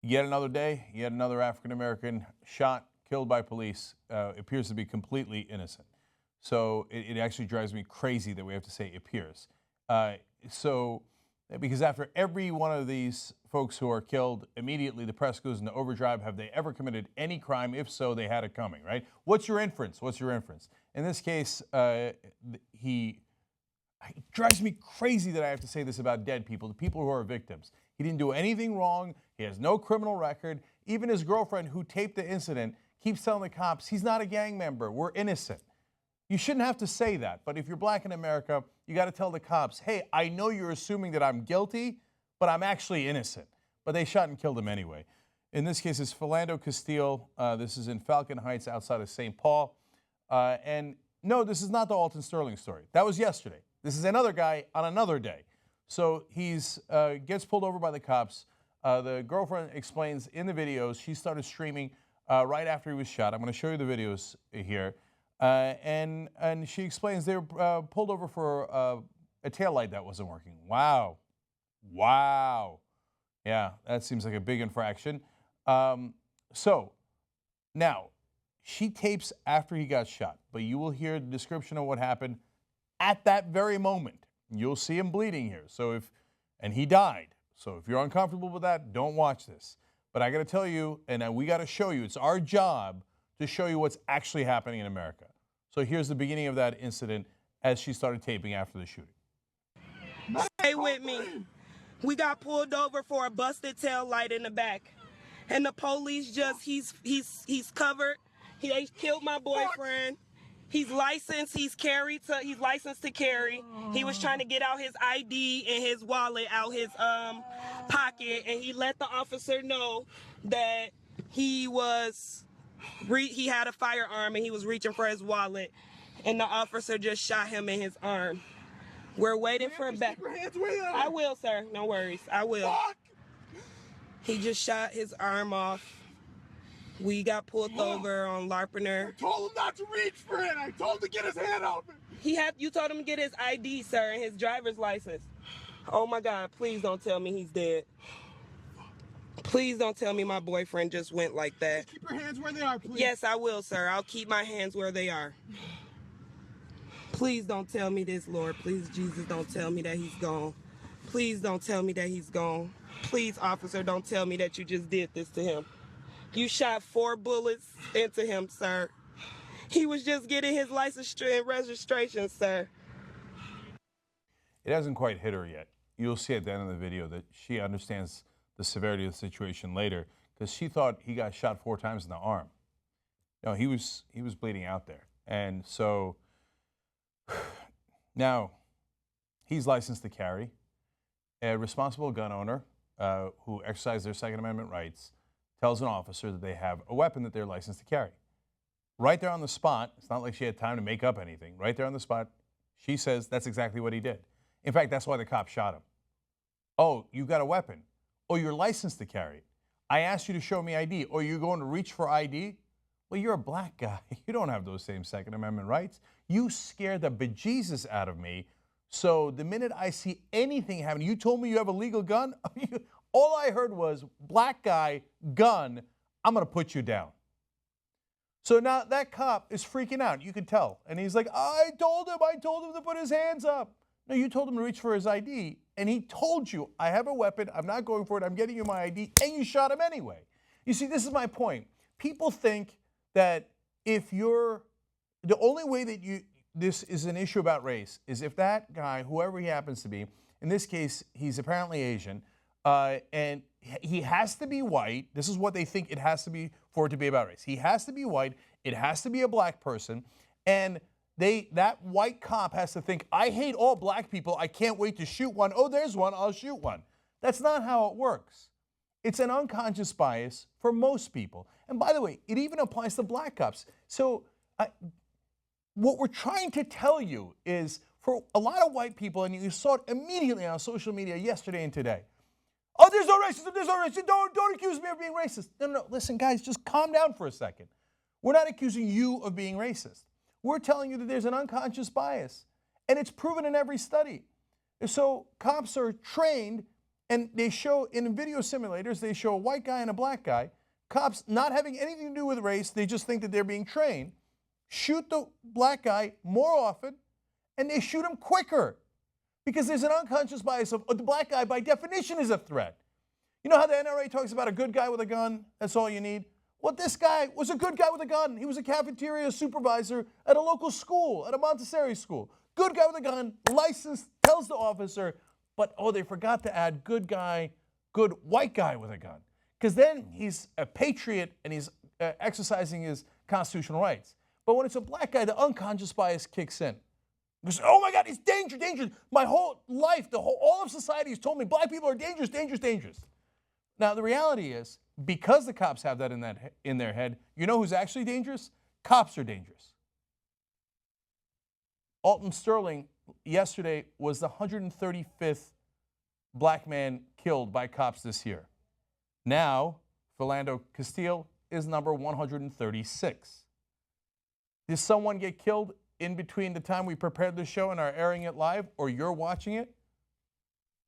Yet another day, yet another African American shot, killed by police, appears to be completely innocent. So it actually drives me crazy that we have to say appears. Uh, so, because after every one of these folks who are killed, immediately the press goes into overdrive. Have they ever committed any crime? If so, they had it coming, right? What's your inference? What's your inference? In this case, it drives me crazy that I have to say this about dead people, the people who are victims. He didn't do anything wrong. He has no criminal record. Even his girlfriend who taped the incident keeps telling the cops, he's not a gang member. We're innocent. You shouldn't have to say that. But if you're black in America, you got to tell the cops, hey, I know you're assuming that I'm guilty, but I'm actually innocent. But they shot and killed him anyway. In this case, it's Philando Castile. This is in Falcon Heights outside of St. Paul. And no, this is not the Alton Sterling story. That was yesterday. This is another guy on another day. So he's gets pulled over by the cops. The girlfriend explains in the videos she started screaming right after he was shot. I'm going to show you the videos here. And she explains they were pulled over for a taillight that wasn't working. Wow. Wow. Yeah, that seems like a big infraction. So now she tapes after he got shot, but you will hear the description of what happened at that very moment. You'll see him bleeding here. And he died. So if you're uncomfortable with that, don't watch this. But I got to tell you, and we got to show you, it's our job to show you what's actually happening in America. So here's the beginning of that incident as she started taping after the shooting. Stay with me. We got pulled over for a busted tail light in the back. And the police he's covered. They killed my boyfriend. He's licensed, he's licensed to carry. He was trying to get out his ID and his wallet out his pocket, and he let the officer know that he had a firearm and he was reaching for his wallet, and the officer just shot him in his arm. We're waiting for back. I will, sir. No worries. I will. He just shot his arm off. We got pulled over on Larpener. I told him not to reach for it. I told him to get his hand out. You told him to get his ID, sir, and his driver's license. Oh my God, please don't tell me he's dead. Please don't tell me my boyfriend just went like that. Just keep your hands where they are, please. Yes, I will, sir. I'll keep my hands where they are. Please don't tell me this, Lord. Please, Jesus, don't tell me that he's gone. Please don't tell me that he's gone. Please, officer, don't tell me that you just did this to him. You shot 4 bullets into him, sir. He was just getting his license and registration, sir. It hasn't quite hit her yet. You'll see at the end of the video that she understands the severity of the situation later because she thought he got shot 4 times in the arm. No, he was bleeding out there. And so now he's licensed to carry. A responsible gun owner who exercised their Second Amendment rights tells an officer that they have a weapon that they're licensed to carry. Right there on the spot, it's not like she had time to make up anything. Right there on the spot, she says that's exactly what he did. In fact, that's why the cop shot him. Oh, you got a weapon. Oh, you're licensed to carry it. I asked you to show me ID. Oh, you're going to reach for ID? Well, you're a black guy. You don't have those same Second Amendment rights. You scared the bejesus out of me. So the minute I see anything happen, you told me you have a legal gun? All I heard was, black guy, gun, I'm going to put you down. So now that cop is freaking out. You can tell. And he's like, I told him to put his hands up. No, you told him to reach for his ID. And he told you, I have a weapon. I'm not going for it. I'm getting you my ID. And you shot him anyway. You see, this is my point. People think that the only way that this is an issue about race is if that guy, whoever he happens to be, in this case, he's apparently Asian, and he has to be white. This is what they think it has to be for it to be about race. He has to be white. It has to be a black person. And that white cop has to think, I hate all black people. I can't wait to shoot one. Oh, there's one. I'll shoot one. That's not how it works. It's an unconscious bias for most people. And by the way, it even applies to black cops. So what we're trying to tell you is for a lot of white people, and you saw it immediately on social media yesterday and today, oh, there's no racism, there's no racism, don't accuse me of being racist. No, listen, guys, just calm down for a second. We're not accusing you of being racist. We're telling you that there's an unconscious bias, and it's proven in every study. So cops are trained And they show, in video simulators, they show a white guy and a black guy, cops not having anything to do with race, they just think that they're being trained, shoot the black guy more often, and they shoot him quicker. Because there's an unconscious bias of the black guy, by definition, is a threat. You know how the NRA talks about a good guy with a gun? That's all you need. Well, this guy was a good guy with a gun. He was a cafeteria supervisor at a local school, at a Montessori school. Good guy with a gun, licensed, tells the officer, but oh, they forgot to add good guy, good white guy with a gun. Because then he's a patriot and he's exercising his constitutional rights. But when it's a black guy, the unconscious bias kicks in. Because, oh my God, he's dangerous, dangerous. My whole life, all of society has told me black people are dangerous, dangerous, dangerous. Now, the reality is, because the cops have that in their head, you know who's actually dangerous? Cops are dangerous. Alton Sterling yesterday was the 135th black man killed by cops this year. Now, Philando Castile is number 136. Did someone get killed in between the time we prepared the show and are airing it live, or you're watching it?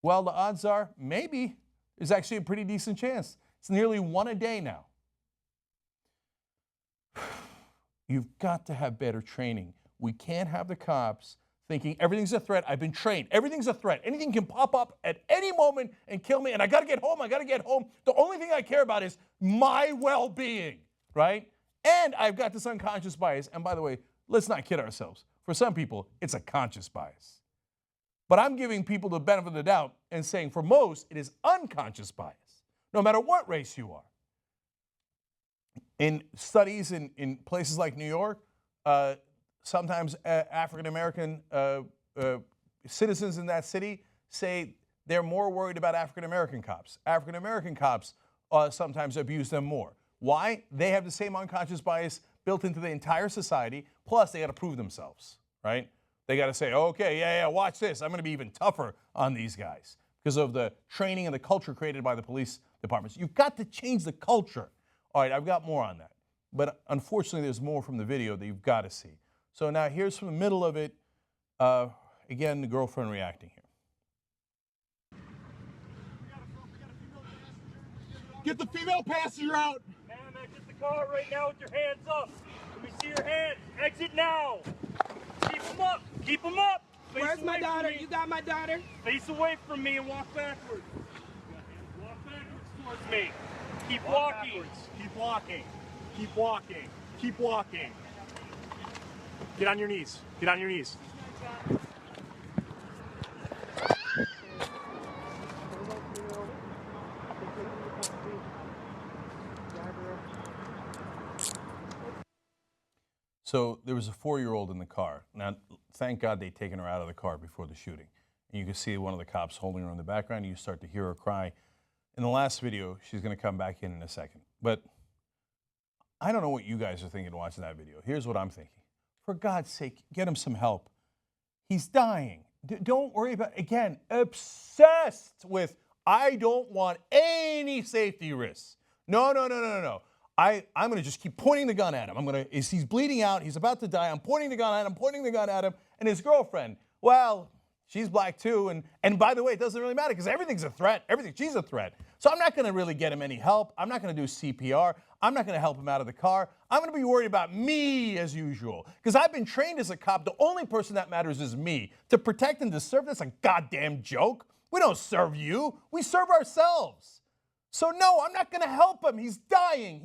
Well, the odds are maybe. There's actually a pretty decent chance. It's nearly one a day now. You've got to have better training. We can't have the cops thinking everything's a threat. I've been trained. Everything's a threat. Anything can pop up at any moment and kill me, and I got to get home. I got to get home. The only thing I care about is my well-being, right? And I've got this unconscious bias. And by the way, let's not kid ourselves. For some people, it's a conscious bias. But I'm giving people the benefit of the doubt and saying for most, it is unconscious bias, no matter what race you are. In studies in places like New York, sometimes African-American citizens in that city say they're more worried about African-American cops. African-American cops sometimes abuse them more. Why? They have the same unconscious bias built into the entire society, plus they got to prove themselves, right? They got to say, okay, yeah, watch this. I'm going to be even tougher on these guys because of the training and the culture created by the police departments. You've got to change the culture. All right, I've got more on that. But unfortunately, there's more from the video that you've got to see. So now here's from the middle of it, again, the girlfriend reacting here. Get the female passenger out. Man, exit the car right now with your hands up. Let me see your hands. Exit now. Keep them up. Keep them up. Face Where's my away daughter? from me. You got my daughter? Face away from me and walk backwards. Walk backwards towards me. Keep walking. Backwards. Keep walking. Keep walking. Keep walking. Get on your knees. Get on your knees. So there was a 4-year-old in the car. Now, thank God they'd taken her out of the car before the shooting. And you can see one of the cops holding her in the background. You start to hear her cry. In the last video, she's going to come back in a second. But I don't know what you guys are thinking watching that video. Here's what I'm thinking. For God's sake, get him some help. He's dying. Don't worry about, again, obsessed with, I don't want any safety risks. No. I'm going to just keep pointing the gun at him. He's bleeding out. He's about to die. I'm pointing the gun at him, And his girlfriend, well, she's black too. And by the way, it doesn't really matter because everything's a threat. She's a threat. So I'm not going to really get him any help. I'm not going to do CPR. I'm not going to help him out of the car. I'm going to be worried about me as usual because I've been trained as a cop. The only person that matters is me. To protect and to serve, that's a goddamn joke. We don't serve you. We serve ourselves. So no, I'm not going to help him. He's dying.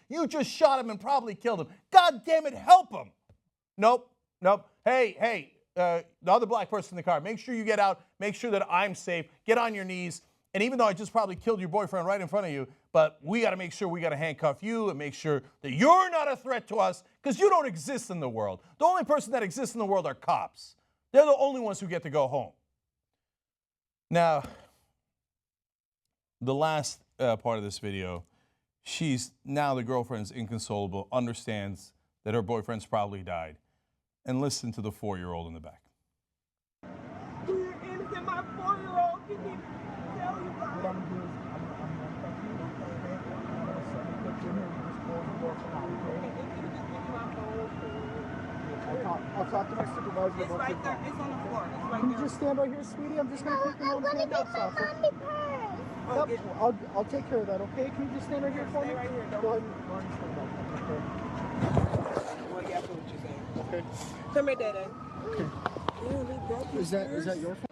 You just shot him and probably killed him. God damn it, help him. Nope. Hey, the other black person in the car, make sure you get out. Make sure that I'm safe. Get on your knees. And even though I just probably killed your boyfriend right in front of you, but we got to make sure we got to handcuff you and make sure that you're not a threat to us because you don't exist in the world. The only person that exists in the world are cops. They're the only ones who get to go home. Now, the last part of this video, the girlfriend's inconsolable, understands that her boyfriend's probably died. And listen to the 4-year-old in the back. You're innocent, my 4-year-old. He didn't tell you about it. I I'll talk to my supervisor It's about right your there. call. It's on the floor. It's right Can you there. just stand right here, sweetie? I'm just going to take your mom's handcuffs off. Oh, Yep, I'll take care of that, okay? Can you just stand right here for me? Stay right here. Don't Go ahead and stand up. Okay. Well, yeah, I feel what you're saying. Okay. Come here, Dada. Okay. Yeah, they broke his Is that purse. your fault?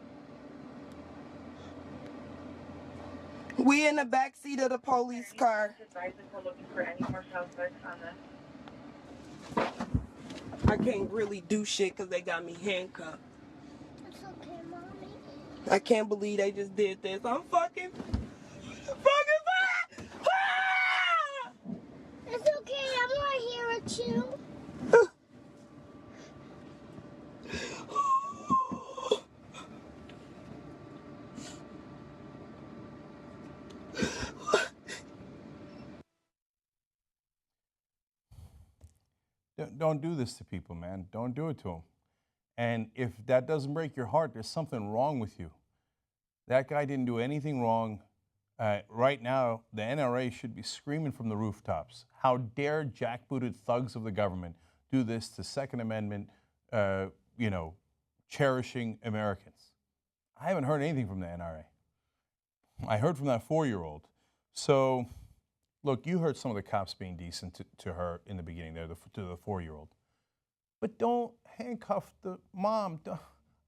We in the back seat of the police car. I can't really do shit because they got me handcuffed. It's okay, Mommy. I can't believe they just did this. I'm fucking fine. Ah! It's okay, I'm right here with you. Don't do this to people, man. Don't do it to them. And if that doesn't break your heart, there's something wrong with you. That guy didn't do anything wrong. Right now, the NRA should be screaming from the rooftops. How dare jackbooted thugs of the government do this to Second Amendment, cherishing Americans? I haven't heard anything from the NRA. I heard from that 4-year-old. So, look, you heard some of the cops being decent to her in the beginning there, to the 4-year-old. But don't handcuff the mom.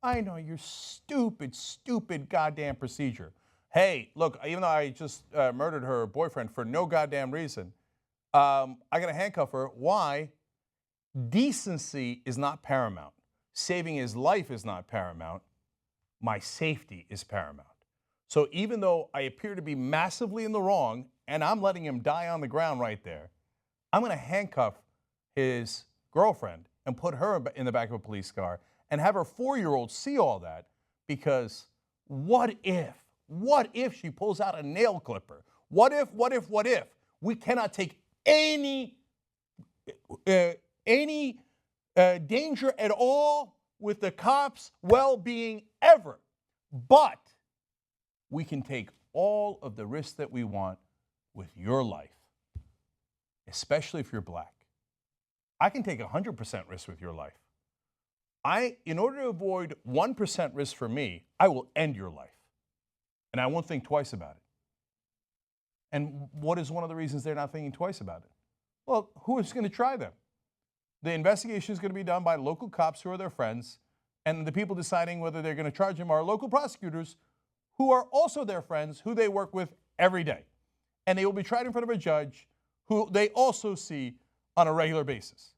I know your stupid, stupid goddamn procedure. Hey, look, even though I just murdered her boyfriend for no goddamn reason, I got to handcuff her. Why? Decency is not paramount. Saving his life is not paramount. My safety is paramount. So even though I appear to be massively in the wrong and I'm letting him die on the ground right there, I'm going to handcuff his girlfriend and put her in the back of a police car and have her 4-year-old see all that, because what if she pulls out a nail clipper? What if? We cannot take any danger at all with the cops' well-being ever. But we can take all of the risks that we want with your life, especially if you're black. I can take 100% risk with your life. In order to avoid 1% risk for me, I will end your life. And I won't think twice about it. And what is one of the reasons they're not thinking twice about it? Well, who is going to try them? The investigation is going to be done by local cops who are their friends, and the people deciding whether they're going to charge them are local prosecutors who are also their friends, who they work with every day. And they will be tried in front of a judge who they also see on a regular basis.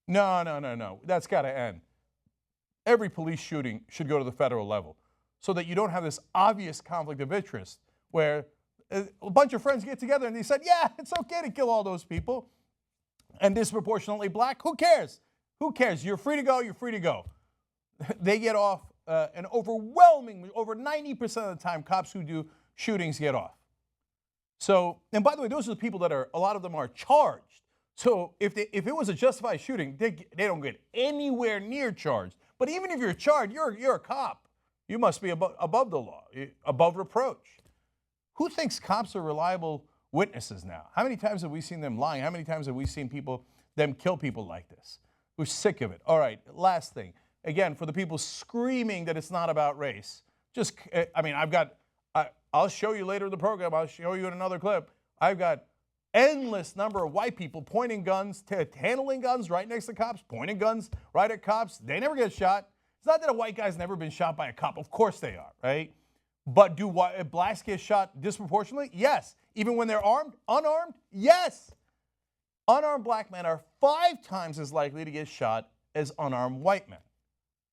No. That's got to end. Every police shooting should go to the federal level so that you don't have this obvious conflict of interest where a bunch of friends get together and they said, yeah, it's okay to kill all those people and disproportionately black. Who cares? Who cares? You're free to go. You're free to go. They get off, and overwhelmingly, over 90% of the time, cops who do shootings get off. So, and by the way, those are the people that a lot of them are charged. So if it was a justified shooting, they don't get anywhere near charged. But even if you're charged, you're a cop. You must be above the law, above reproach. Who thinks cops are reliable witnesses now? How many times have we seen them lying? How many times have we seen them kill people like this? We're sick of it. All right, last thing. Again, for the people screaming that it's not about race, I'll show you later in the program, I'll show you in another clip, I've got endless number of white people pointing guns, handling guns right next to cops, pointing guns right at cops. They never get shot. It's not that a white guy's never been shot by a cop. Of course they are, right? But do blacks get shot disproportionately? Yes. Even when they're armed? Unarmed? Yes. Unarmed black men are 5 times as likely to get shot as unarmed white men.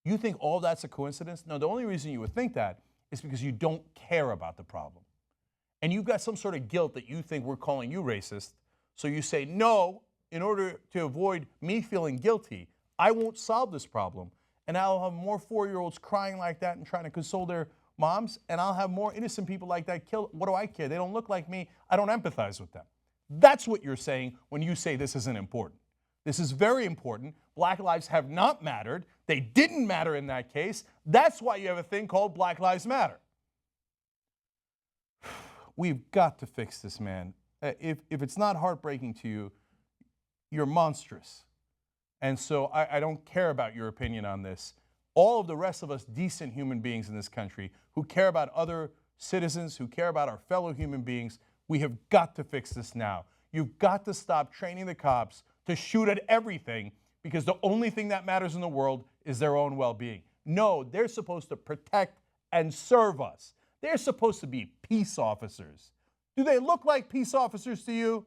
You think all that's a coincidence? No, the only reason you would think that is because you don't care about the problem. And you've got some sort of guilt that you think we're calling you racist. So you say, no, in order to avoid me feeling guilty, I won't solve this problem. And I'll have more 4-year-olds crying like that and trying to console their moms. And I'll have more innocent people like that killed. What do I care? They don't look like me. I don't empathize with them. That's what you're saying when you say this isn't important. This is very important. Black lives have not mattered. They didn't matter in that case. That's why you have a thing called Black Lives Matter. We've got to fix this, man. If it's not heartbreaking to you, you're monstrous. And so I don't care about your opinion on this. All of the rest of us decent human beings in this country who care about other citizens, who care about our fellow human beings, we have got to fix this now. You've got to stop training the cops to shoot at everything because the only thing that matters in the world is their own well-being. No, they're supposed to protect and serve us. They're supposed to be peace officers. Do they look like peace officers to you?